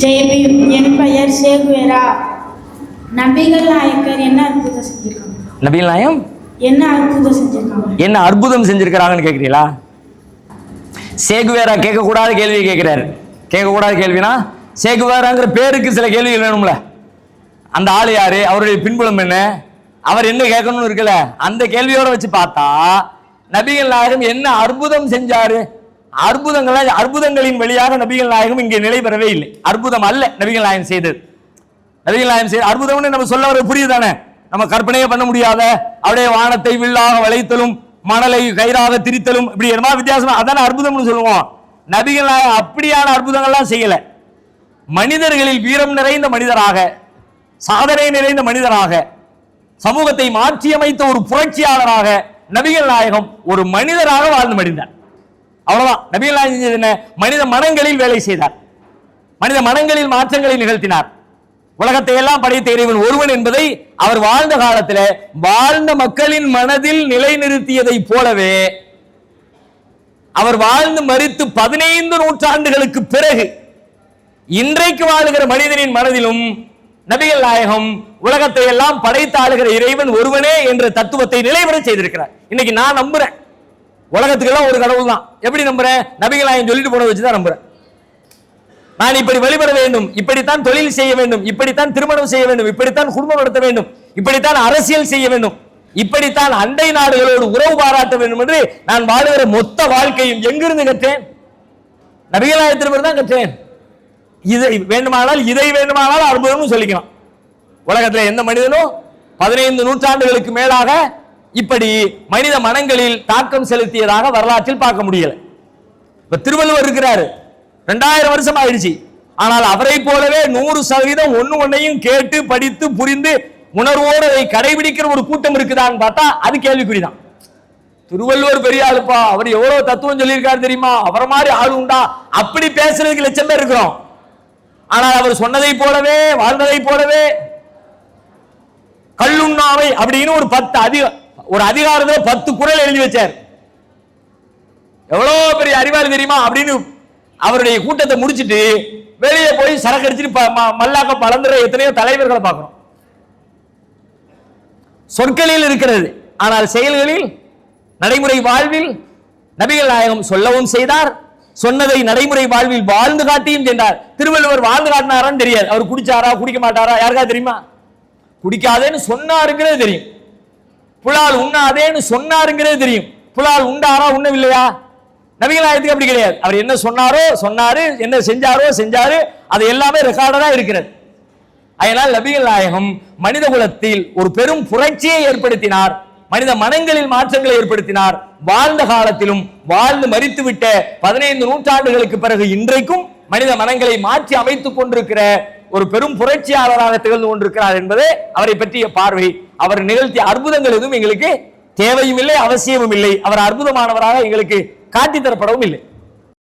ஜெயபீம், என் பெயர் சேகுவேரா. நபிகள் நாயக்கர் என்ன அற்புதம் செஞ்சிருக்காங்க? நபிகள் நாயம் என்ன அற்புதம் செஞ்சிருக்காங்க? என்ன அற்புதம் செஞ்சிருக்கிறாங்கன்னு கேட்குறீங்களா? சேகுவேரா கேட்கக்கூடாத கேள்வி கேட்கிறாரு. கேட்கக்கூடாத கேள்வினா சேகுவேராங்கிற பேருக்கு சில கேள்விகள் வேணும்ல. அந்த ஆள் யாரு, அவருடைய பின்புலம் என்ன, அவர் என்ன கேட்கணும்னு இருக்குல்ல. அந்த கேள்வியோட வச்சு பார்த்தா நபிகள் நாயகம் என்ன அற்புதம் செஞ்சாரு? அற்புதங்களின் வழியாக நபிகள் நாயகம் இங்கே நிலை பெறவே இல்லை. அற்புதம் அல்ல நபிகள் நாயகம் செய்தது. நபிகள் நாயகம் செய்த அற்புதம்னு நம்ம சொல்ல வர புரியுதானே? நம்ம கற்பனையே பண்ண முடியாத அப்படியே வானத்தை வில்லாக வளைத்தலும் மணலை கயிறாக திரித்தலும் இப்படி என்ன வித்தியாசமா அதான அற்புதம்னு சொல்லுவோம். நபிகள் நாயகம் அப்படியான அற்புதங்கள்லாம் செய்யல. மனிதர்களில் வீரம் நிறைந்த மனிதராக, சாதனை நிறைந்த மனிதராக, சமூகத்தை மாற்றியமைத்த ஒரு புரட்சியாளராக நபிகள் நாயகம் ஒரு மனிதராக வாழ்ந்து மடிந்தார். அவ்வளவுதான். நபிகள் நாயகம் செஞ்சது என்ன? மனித மனங்களில் வேலை செய்தார். மனித மனங்களில் மாற்றங்களை நிகழ்த்தினார். உலகத்தை எல்லாம் படைத்த இறைவன் ஒருவன் என்பதை அவர் வாழ்ந்த காலத்தில் வாழ்ந்த மக்களின் மனதில் நிலைநிறுத்தியதை போலவே அவர் வாழ்ந்து மரித்து 15 நூற்றாண்டுகளுக்கு பிறகு இன்றைக்கு வாழுகிற மனிதனின் மனதிலும் நபிகள் நாயகம் உலகத்தை எல்லாம் படைத்து ஆளுகிற இறைவன் ஒருவனே என்ற தத்துவத்தை நிலைபெற செய்திருக்கிறார். இன்னைக்கு நான் நம்புறேன் உலகத்துக்கு எல்லாம் ஒரு கடவுள் தான். எப்படி நம்புறேன்? நபிகள் நாயகம் சொல்லிட்டு போன வச்சுதான் நம்புறேன். நான் இப்படி வழிபட வேண்டும், இப்படித்தான் தொழில் செய்ய வேண்டும், இப்படித்தான் திருமணம் செய்ய வேண்டும், இப்படித்தான் குடும்பம் நடத்த வேண்டும், இப்படித்தான் அரசியல் செய்ய வேண்டும், இப்படித்தான் அண்டை நாடுகளோடு உறவு பாராட்ட வேண்டும் என்று நான் வாழுகிற மொத்த வாழ்க்கையும் எங்கிருந்து கற்றேன்? நபிகள் நாயகத்திலிருந்து தான் கற்றேன். இதை வேண்டுமானால் அற்புதம்னு சொல்லிக்கலாம். உலகத்தில் எந்த மனிதனும் 15 நூற்றாண்டுகளுக்கு மேலாக இப்படி மனித மனங்களில் தாக்கம் செலுத்தியதாக வரலாற்றில் பார்க்க முடியல. இப்ப திருவள்ளுவர் இருக்கிறாரு, 2000 வருஷம் ஆயிடுச்சு. ஆனால் அவரை போலவே 100% ஒன்னையும் கேட்டு படித்து புரிந்து உணர்வோடு அதை கடைபிடிக்கிற ஒரு கூட்டம் இருக்குதான்னு பார்த்தா அது கேள்விக்குறிதான். திருவள்ளுவர் பெரிய ஆளுப்பா, அவர் எவ்வளவு தத்துவம் சொல்லியிருக்காரு தெரியுமா, அவரை மாதிரி ஆளு உண்டா, அப்படி பேசுறதுக்கு லட்சம் பேர் இருக்கிறோம். ஆனால் அவர் சொன்னதை போலவே வாழ்ந்ததை போலவே கல்லுண்ணாமை அப்படின்னு ஒரு அதிகாரத்தில் 10 குறள் எழுதி வச்சார். எவ்வளவு பெரிய அறிவாளி தெரியுமா அப்படின்னு அவருடைய கூட்டத்தை முடிச்சிட்டு வெளியே போய் சரக்கு அடிச்சுட்டு மல்லாக்க பலந்துற எத்தனையோ தலைவர்களை பார்க்கிறோம். சொற்களில் இருக்கிறது, ஆனால் செயல்களில் நடைமுறை வாழ்வில் நபிகள் நாயகம் சொல்லவும் செய்தார், சொன்னதை நடைமுறை வாழ்வில் வாழ்ந்து காட்டியும் சென்றார். திருவள்ளுவர் வாழ்ந்து காட்டினாரான்னு தெரியாது. அவர் குடிச்சாரா குடிக்க மாட்டாரா யாருக்கா தெரியுமா? குடிக்காதேன்னு சொன்னாருங்கிறது தெரியும். புலால் உண்ணாதேன்னு சொன்னாருங்கிறது தெரியும். புலால் உண்டாரா உண்ணவில்லையா? நபிகள் நாயகத்துக்கு அப்படி கிடையாது. அவர் என்ன சொன்னாரோ சொன்னாரு, என்ன செஞ்சாரோ செஞ்சாரு, அது எல்லாமே ரெக்கார்டரா இருக்கிறது. அதனால் நபிகள் நாயகம் மனித குலத்தில் ஒரு பெரும் புரட்சியை ஏற்படுத்தினார், மனித மனங்களில் மாற்றங்களை ஏற்படுத்தினார். வாழ்ந்த காலத்திலும் வாழ்ந்து மரித்துவிட்ட 15 நூற்றாண்டுகளுக்கு பிறகு இன்றைக்கும் மனித மனங்களை மாற்றி அமைத்துக் கொண்டிருக்கிற ஒரு பெரும் புரட்சியாளராக திகழ்ந்து கொண்டிருக்கிறார் என்பதே அவரை பற்றிய பார்வை. அவர் நிகழ்த்திய அற்புதங்கள் எதுவும் எங்களுக்கு தேவையும் இல்லை, அவசியமும் இல்லை. அவர் அற்புதமானவராக எங்களுக்கு காட்டி தரப்படவும் இல்லை.